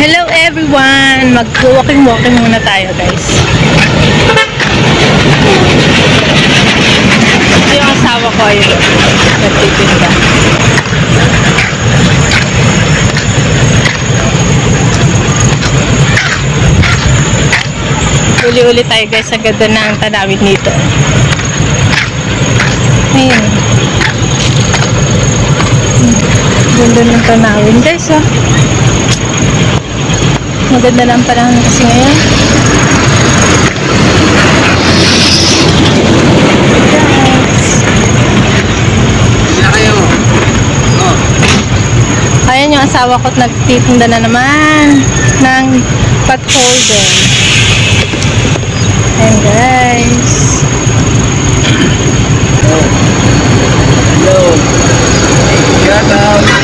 Hello everyone! Mag-walking muna tayo, guys. Ito yung asawa ko, ayun. Nagtitinda. Uli-uli tayo, guys. Ang ganda na ang tanawin nito. Ayun. Ganda ng tanawin, guys, oh. Maganda lang panahon kasi ngayon. Ayan yung asawa ko't nagtitinda na naman ng pot holder. Ayan, guys. Hello. Shout out.